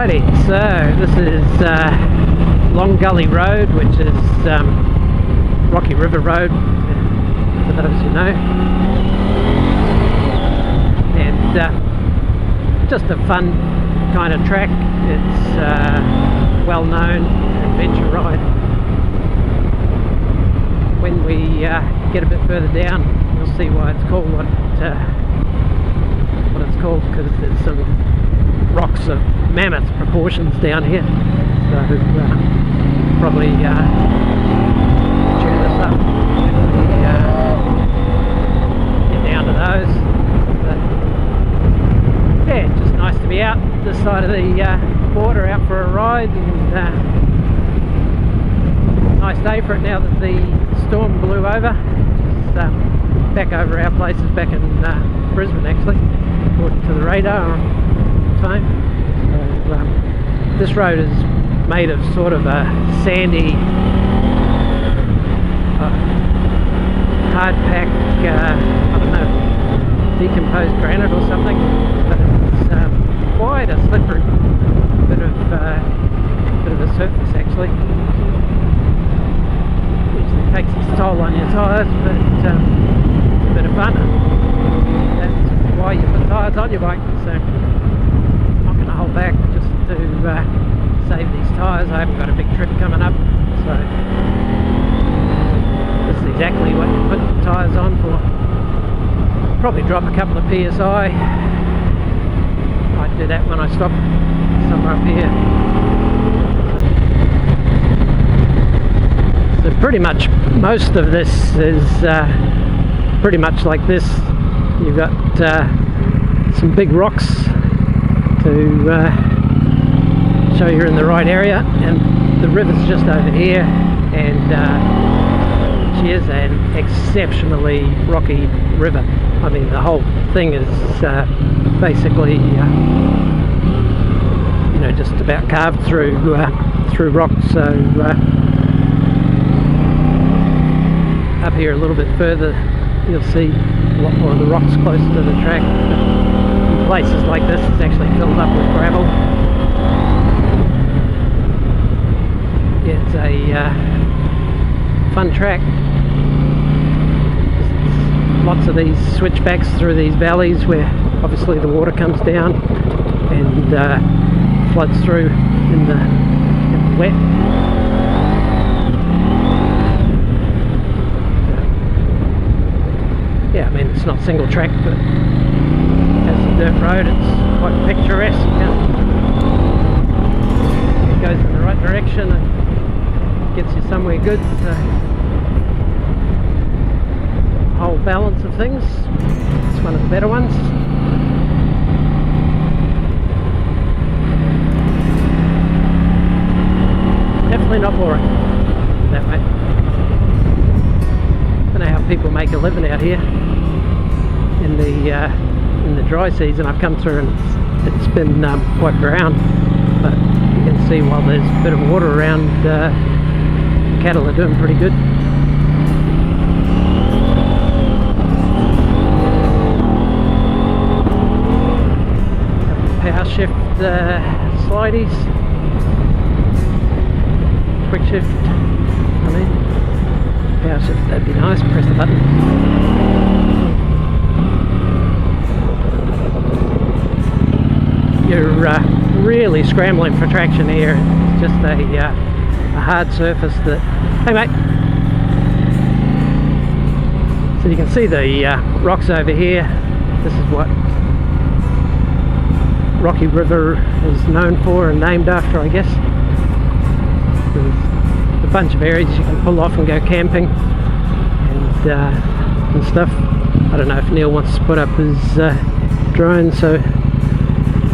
Alrighty, so this is Long Gully Road, which is Rocky River Road, for those who know, and just a fun kind of track. It's well known adventure ride. When we get a bit further down, you'll see why it's called what it's called, because there's some rocks of mammoth proportions down here, so probably tune this up if we get down to those. But yeah, just nice to be out this side of the border, out for a ride, and nice day for it now that the storm blew over. Just back over our places back in Brisbane, actually, according to the radar on time. So, this road is made of sort of a sandy, hard pack, I don't know, decomposed granite or something, but it's quite a slippery bit of a surface actually. Usually takes its toll on your tyres, but it's a bit of fun. That's why you put tyres on your bike, so I'm not going to hold back just to save these tyres. I haven't got a big trip coming up, so this is exactly what you put the tyres on for. Probably drop a couple of PSI. Might do that when I stop somewhere up here. So pretty much most of this is pretty much like this. You've got some big rocks to show you're in the right area, and the river's just over here, and she is an exceptionally rocky river. I mean, the whole thing is basically you know, just about carved through rock. So up here a little bit further you'll see a lot more of the rocks close to the track. In places like this it's actually filled up with gravel. It's a fun track. Lots of these switchbacks through these valleys where obviously the water comes down and floods through in the wet. Yeah, I mean, it's not single track, but as a dirt road it's quite picturesque. It goes in the right direction and gets you somewhere good. So whole balance of things, it's one of the better ones. Definitely not boring that way. I don't know how people make a living out here in the dry season. I've come through and it's been quite brown, but you can see while there's a bit of water around, cattle are doing pretty good. Power shift slideys, quick shift, I mean, power shift, that'd be nice, press the button. You're really scrambling for traction here. It's just a hard surface that, hey mate, so you can see the rocks over here. This is what Rocky River is known for and named after, I guess. There's a bunch of areas you can pull off and go camping and stuff. I don't know if Neil wants to put up his drone, so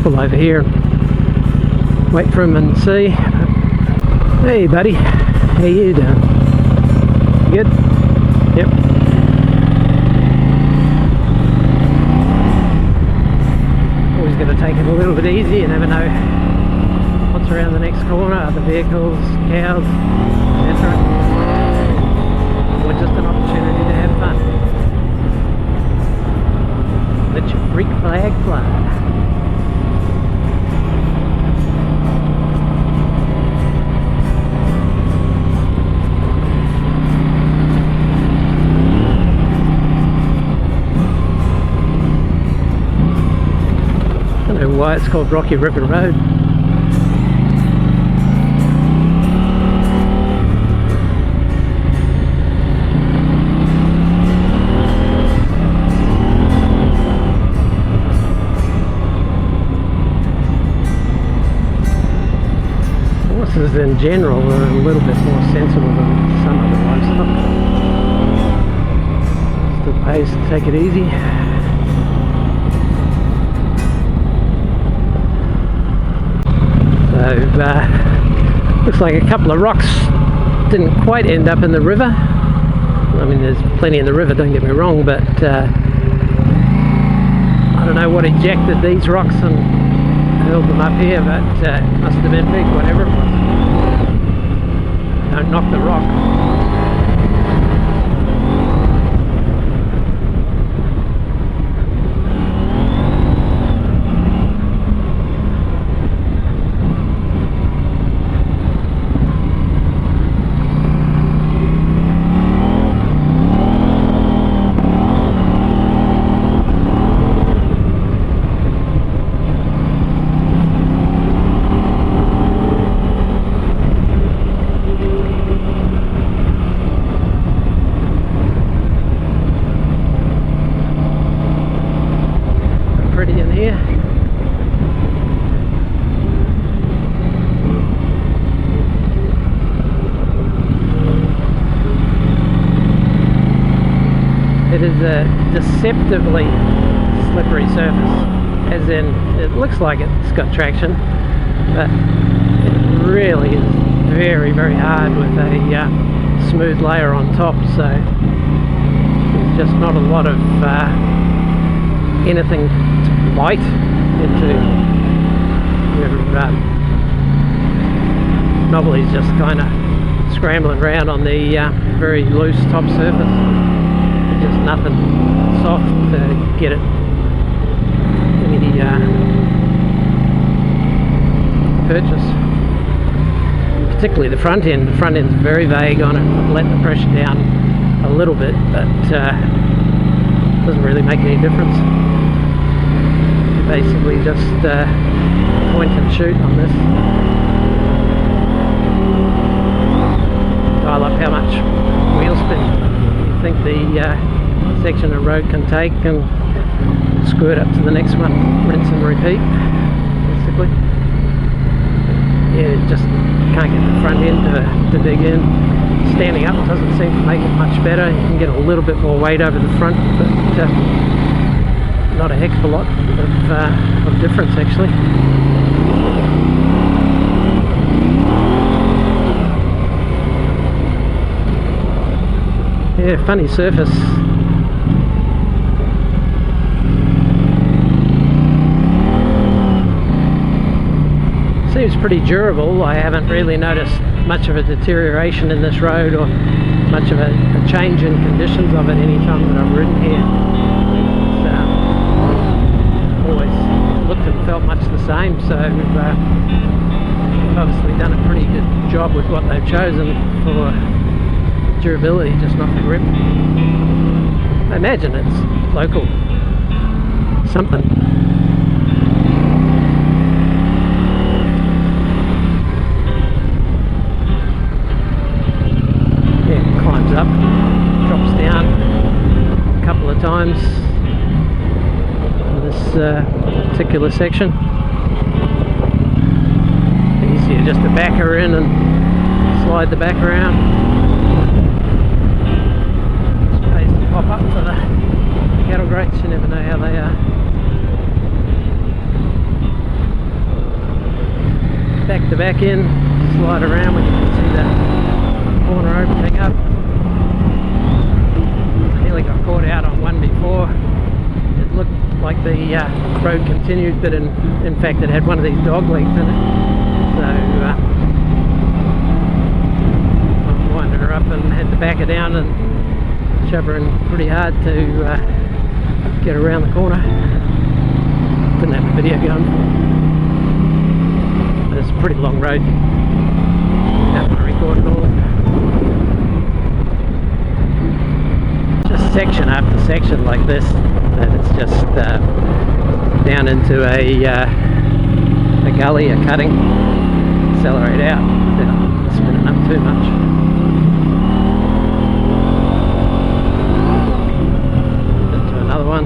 pull over here and wait for him and see. Hey buddy, how you doing? Good? Yep. Always got to take it a little bit easy. You never know what's around the next corner, other vehicles, cows, etc. Or just an opportunity to have fun. Let your freak flag fly. why it's called Rocky River Road. Horses in general are a little bit more sensible than some other livestock. Still pays to take it easy. So looks like a couple of rocks didn't quite end up in the river. I mean, there's plenty in the river, don't get me wrong, but I don't know what ejected these rocks and hurled them up here, but it must have been big, whatever it was. Don't knock the rock. It is a deceptively slippery surface, as in it looks like it's got traction, but it really is very, very hard with a smooth layer on top, so there's just not a lot of anything to bite into. Your knobbly's just kind of scrambling around on the very loose top surface. Just nothing soft to get it any purchase. Particularly the front end. The front end's very vague on it. Let the pressure down a little bit, but doesn't really make any difference. Basically just point and shoot on this. Dial up how much wheel spin you think the section of road can take and screw it up to the next one. Rinse and repeat, basically. Yeah, just can't get the front end to dig in. Standing up doesn't seem to make it much better. You can get a little bit more weight over the front, but not a heck of a lot of difference actually. Yeah, funny surface. Seems pretty durable. I haven't really noticed much of a deterioration in this road or much of a change in conditions of it any time that I've ridden here. It's always looked and felt much the same, so we've obviously done a pretty good job with what they've chosen for durability, just not the grip. I imagine it's local something. Yeah, it climbs up, drops down a couple of times in this particular section. Easier just to back her in and slide the back around. Pop up for the cattle grates, you never know how they are. Back to back in, slide around when you can see that corner opening up. I nearly got caught out on one before. It looked like the road continued, but in fact it had one of these dog legs in it. So I winded her up and had to back her down and shove her in pretty hard to get around the corner. Didn't have the video going. But it's a pretty long road. Don't want to record it all. Just section after section like this, and it's just down into a gully, a cutting, accelerate out without spinning up too much. Into another one,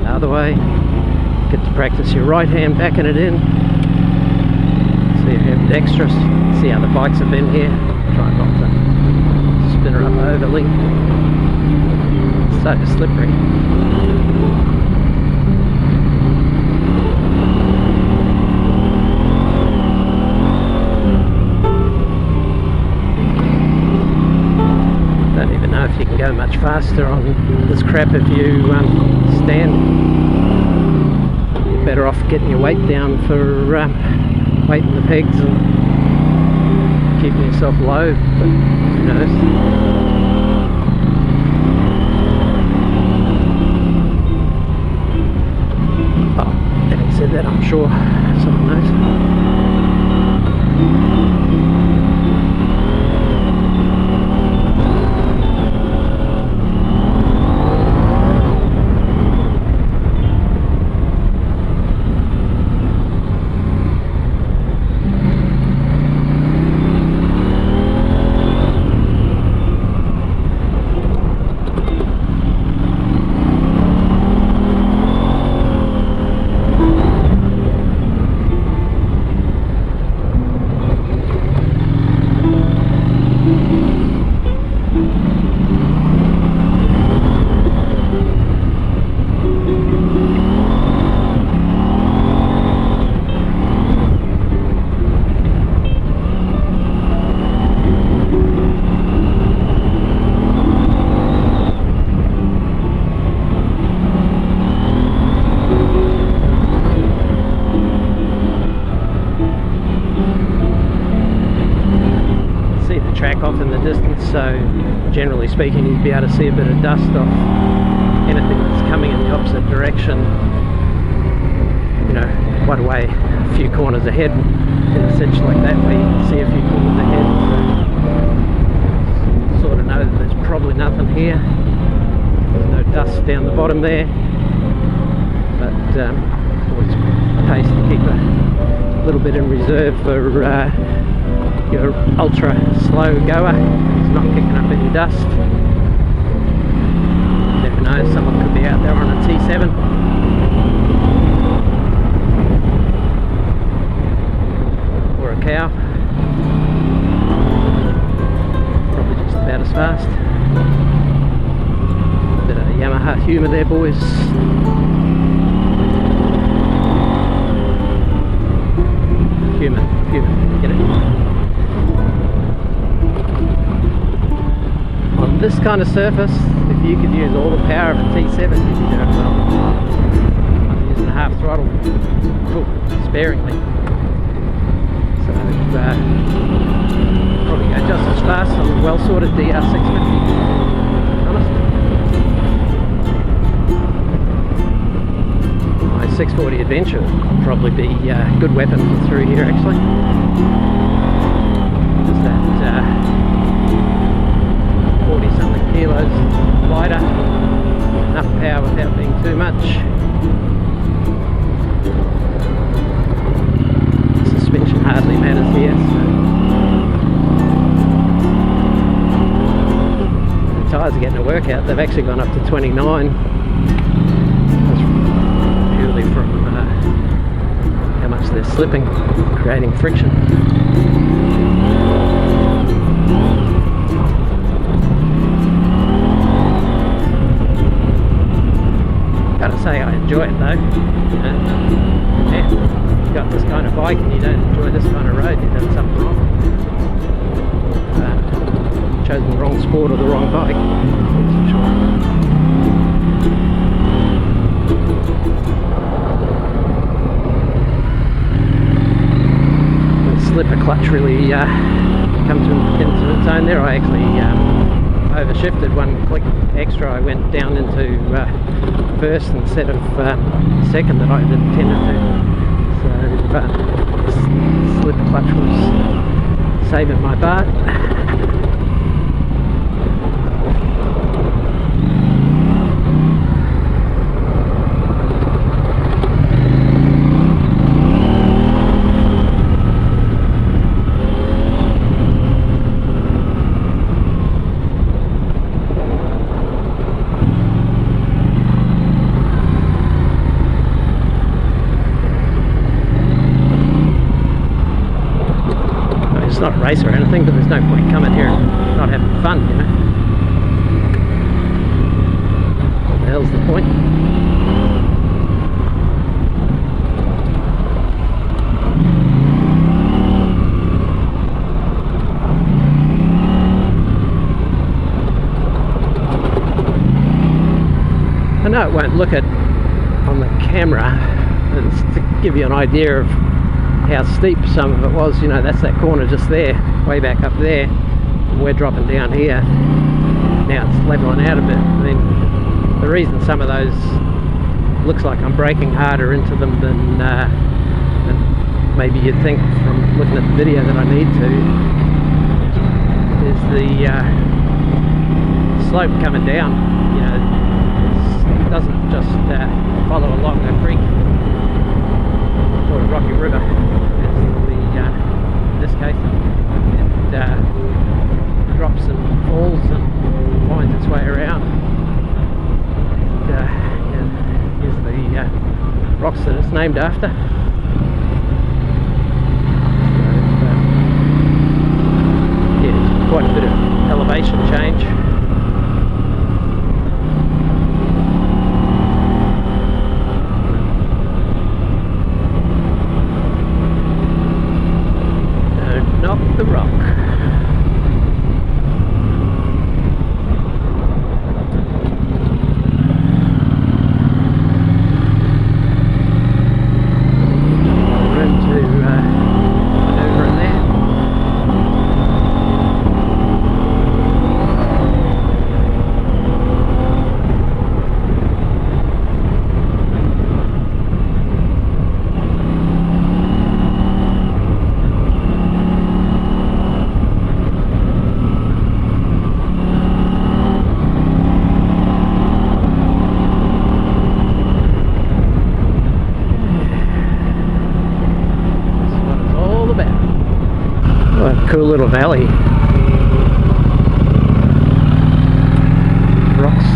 the other way. Get to practice your right hand backing it in. See if you have dexterous. See how the bikes have been here. Try not to spin her up overly. It's so slippery. Don't even know if you can go much faster on this crap if you stand. You're better off getting your weight down for weighting the pegs and keeping yourself low, but who knows. Oh, having said that, I'm sure someone knows. Off in the distance, so generally speaking you'd be able to see a bit of dust off anything that's coming in the opposite direction, you know, quite a way, a few corners ahead, in a sense like that where you can see a few corners ahead, so sort of know that there's probably nothing here. There's no dust down the bottom there, but always pays to keep a little bit in reserve for your ultra slow goer. It's not kicking up any dust. You never know, someone could be out there on a T7. Or a cow. Probably just about as fast. Bit of Yamaha humour there, boys. Humour, get it? On this kind of surface, if you could use all the power of a T7, you'd be doing well. I'm using half throttle, sparingly. So probably go just as fast on a well sorted DR650. Honest. My 640 Adventure would probably be a good weapon for through here actually. Just that 40 something kilos lighter, enough power without being too much. Suspension hardly matters here, so the tyres are getting a workout. They've actually gone up to 29. That's purely from how much they're slipping, creating friction. Gotta say I enjoy it though. You know, yeah, you've got this kind of bike and you don't enjoy this kind of road, you've done something wrong. Chosen the wrong sport or the wrong bike, that's for sure. The slipper clutch really comes into its own there. I actually overshifted one click extra. I went down into first instead of second that I had intended to. So slip clutch was saving my butt. It's not a race or anything, but there's no point coming here and not having fun, you know. What the hell's the point? I know it won't look it on the camera, but it's to give you an idea of how steep some of it was. You know, that's that corner just there, way back up there, and we're dropping down here. Now it's leveling out a bit. I mean, the reason some of those looks like I'm braking harder into them than maybe you'd think from looking at the video that I need to is the slope coming down. You know, it doesn't just follow along the creek or the rocky river. In this case, it drops and falls and winds its way around. Here's the rocks that it's named after. Yeah, quite a bit of elevation change. The rock. Room to maneuver in there. Cool little valley. Rocks,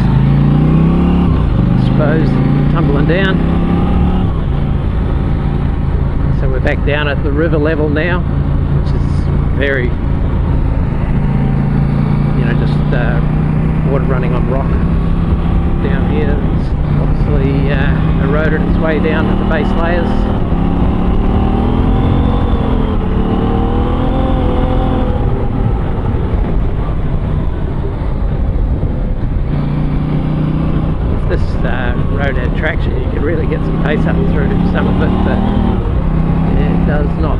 I suppose, tumbling down. So we're back down at the river level now, which is very, you know, just water running on rock down here. It's obviously eroded its way down to the base layers. Road had traction, you could really get some pace up through some of it, but it does not.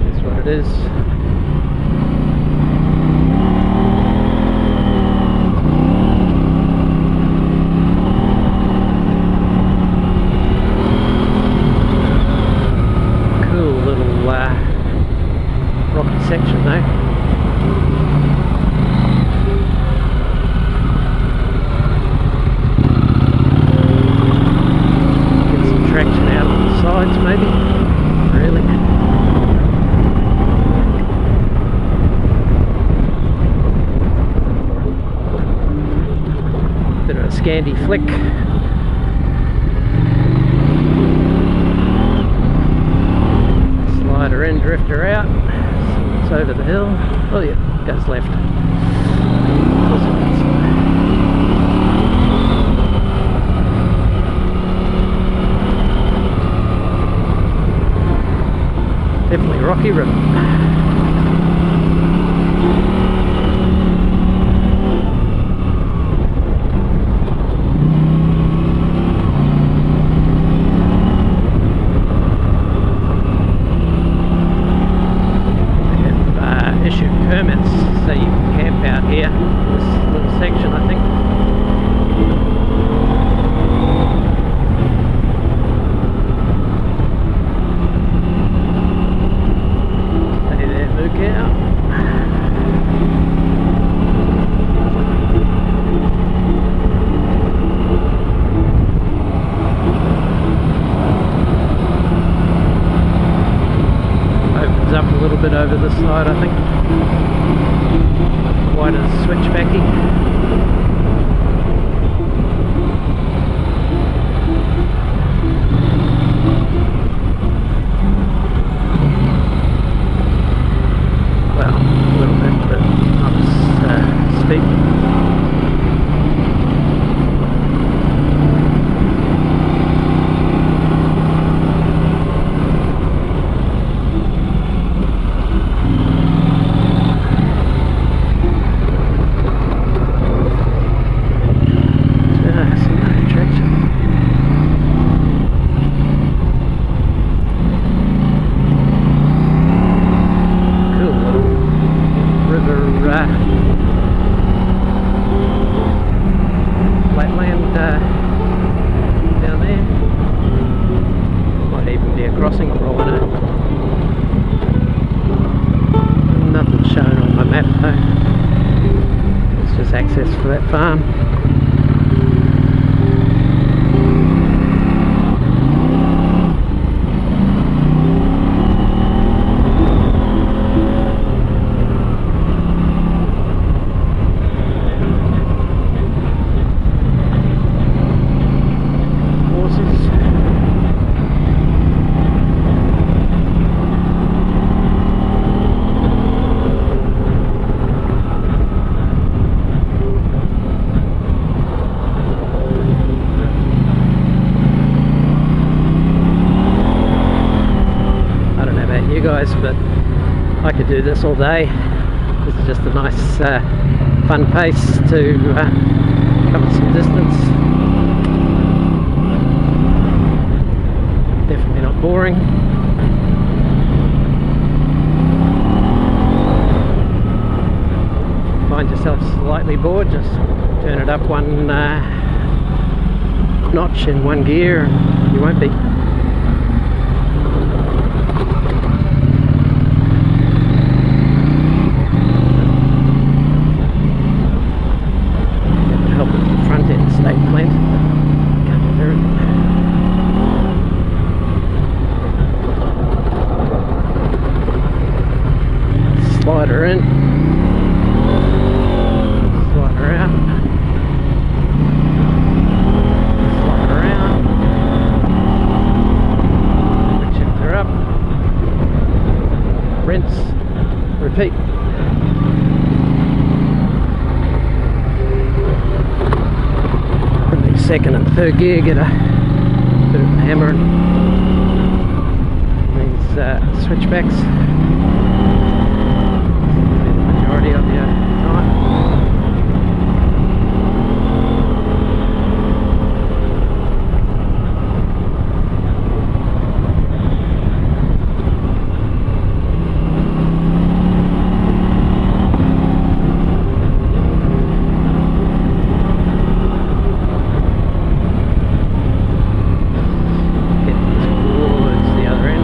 That's what it is. Cool little rocky section though. Maybe, really. Bit of a Scandi flick. Slider in, drifter out. It's over the hill. Oh yeah, goes left. Definitely rocky river. They've issued permits so you can camp out here in this little section, I think. Up a little bit over the side, I think. Not quite as switchbacky. that farm. Guys, but I could do this all day. This is just a nice fun pace to cover some distance. Definitely not boring. Find yourself slightly bored, just turn it up one notch in one gear and you won't be. Slider in, slider out, slider out, shifter up, rinse, repeat. Probably second and third gear, get a bit of hammering these switchbacks. Of your time. Get towards the other end.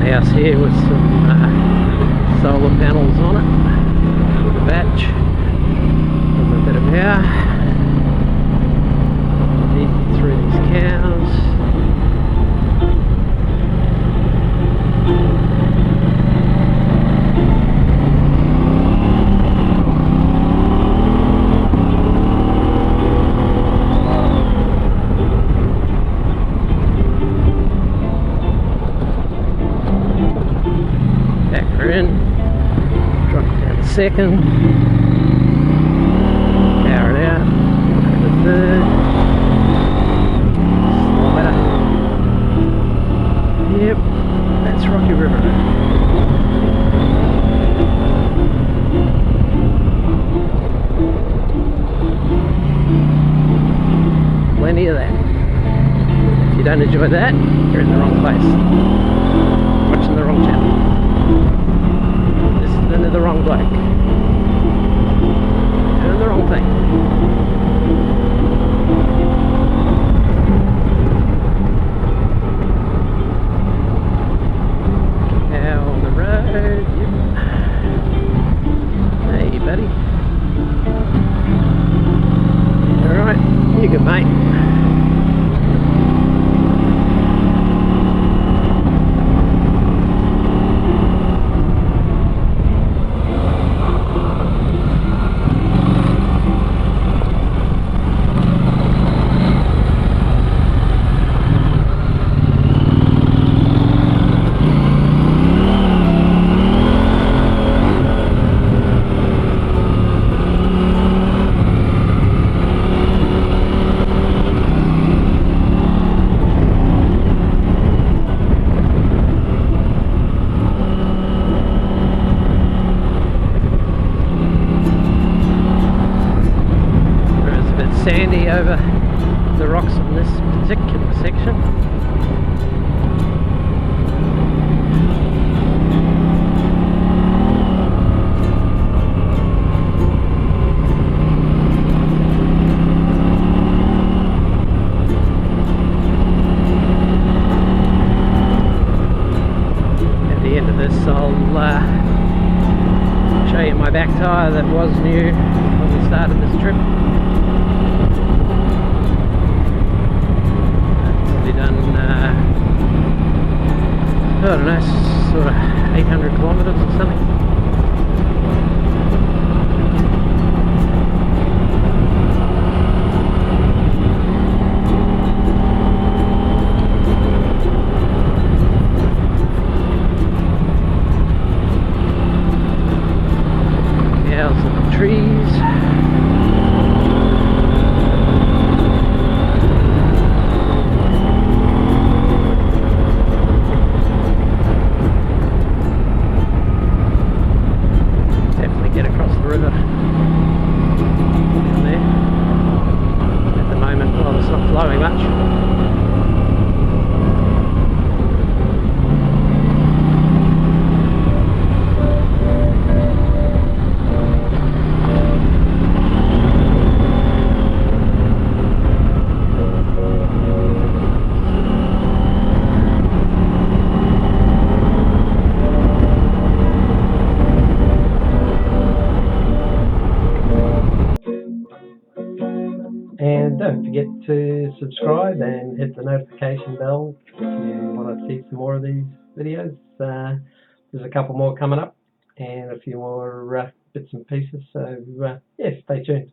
House here with some solar panels on it, with a batch, with a bit of power, easy through these cows. In, drop it down to second, power it out, go to third, slider, yep, that's Rocky River. Plenty of that. If you don't enjoy that, you're in the wrong place, watching the wrong channel. Into the wrong bloke. Doing the wrong thing. Cow on the road. Yep. Hey, buddy. Alright, you good, mate. sandy over the rocks on this particular section. At the end of this, I'll show you my back tyre that was new when we started this trip. I've probably done, I don't know, sort of 800 kilometres or something. Trees. Definitely get across the river down there. At the moment, well, it's not flowing much. And don't forget to subscribe and hit the notification bell if you want to see some more of these videos. There's a couple more coming up and a few more bits and pieces, so yeah, stay tuned.